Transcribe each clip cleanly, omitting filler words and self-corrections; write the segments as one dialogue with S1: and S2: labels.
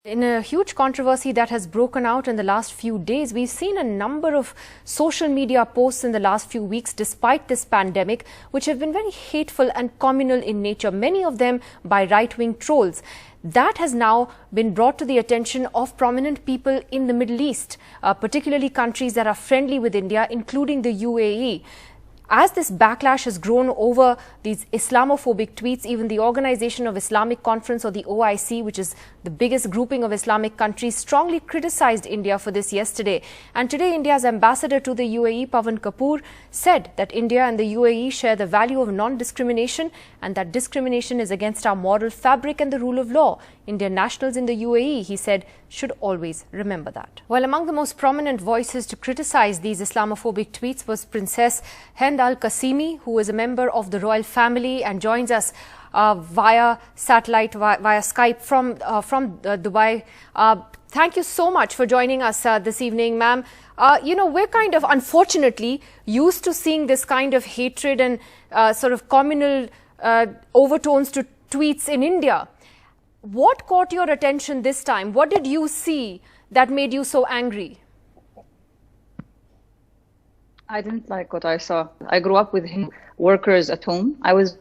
S1: In a huge controversy that has broken out in the last few days, we've seen a number of social media posts in the last few weeks, despite this pandemic, which have been very hateful and communal in nature, many of them by right-wing trolls. That has now been brought to the attention of prominent people in the Middle East, particularly countries that are friendly with India, including the UAE. As this backlash has grown over these Islamophobic tweets, even the Organization of Islamic Conference, or the OIC, which is the biggest grouping of Islamic countries, strongly criticized India for this yesterday. And today, India's ambassador to the UAE, Pavan Kapoor, said that India and the UAE share the value of non-discrimination and that discrimination is against our moral fabric and the rule of law. Indian nationals in the UAE, he said, should always remember that. Well, among the most prominent voices to criticize these Islamophobic tweets was Princess Hind Al-Qasimi, who is a member of the royal family and joins us via satellite, via Skype from Dubai. Thank you so much for joining us this evening, ma'am. We're kind of, unfortunately, used to seeing this kind of hatred and sort of communal overtones to tweets in India. What caught your attention this time? What did you see that made you so angry?
S2: I didn't like what I saw. I grew up with workers at home. I was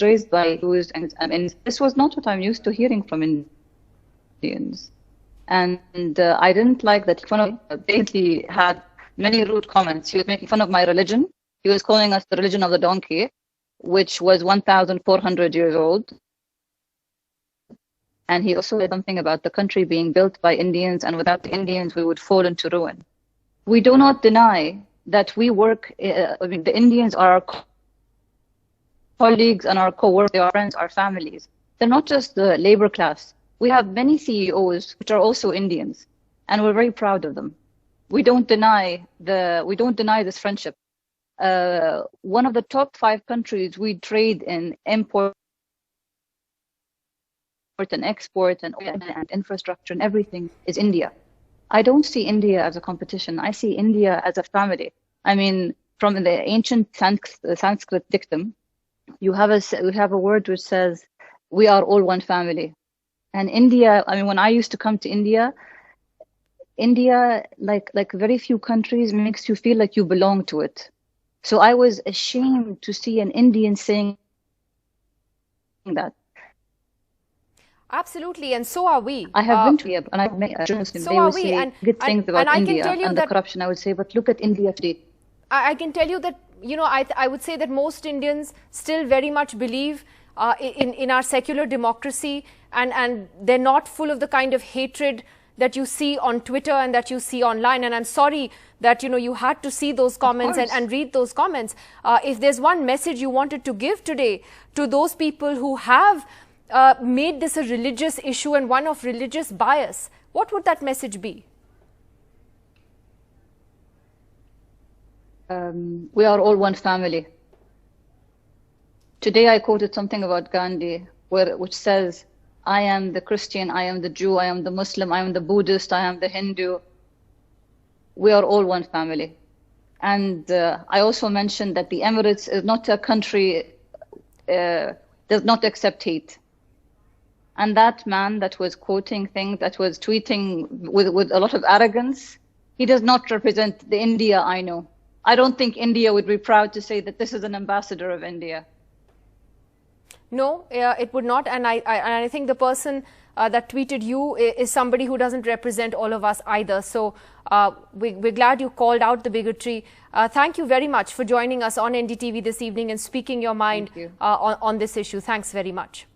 S2: raised by Jews, and this was not what I'm used to hearing from Indians. And I didn't like that he had many rude comments. He was making fun of my religion. He was calling us the religion of the donkey, which was 1,400 years old. And he also said something about the country being built by Indians, and without the Indians, we would fall into ruin. We do not deny that we work, the Indians are our colleagues and our co-workers, they are friends, our families. They're not just the labor class. We have many CEOs which are also Indians, and we're very proud of them. We don't deny this friendship. One of the top 5 countries we trade in, import and export and infrastructure and everything is India. I don't see India as a competition. I see India as a family. I mean, from the ancient Sanskrit dictum, we have a word which says, "We are all one family." And India, I mean, when I used to come to India, like very few countries, makes you feel like you belong to it. So I was ashamed to see an Indian saying that.
S1: Absolutely, and so are we.
S2: I have been to India, and I've met journalists. They will say good things about India and the corruption. I would say, but look at India today.
S1: I can tell you that, I would say that most Indians still very much believe in our secular democracy, and they're not full of the kind of hatred that you see on Twitter and that you see online. And I'm sorry that, you had to see those comments and read those comments. If there's one message you wanted to give today to those people who have made this a religious issue and one of religious bias, what would that message be?
S2: We are all one family. Today I quoted something about Gandhi, which says, "I am the Christian, I am the Jew, I am the Muslim, I am the Buddhist, I am the Hindu. We are all one family." And I also mentioned that the Emirates is not a country, does not accept hate. And that man that was quoting things, that was tweeting with a lot of arrogance, he does not represent the India I know. I don't think India would be proud to say that this is an ambassador of India.
S1: No, it would not. And I think the person that tweeted you is somebody who doesn't represent all of us either. So we're glad you called out the bigotry. Thank you very much for joining us on NDTV this evening and speaking your mind on this issue. Thanks very much.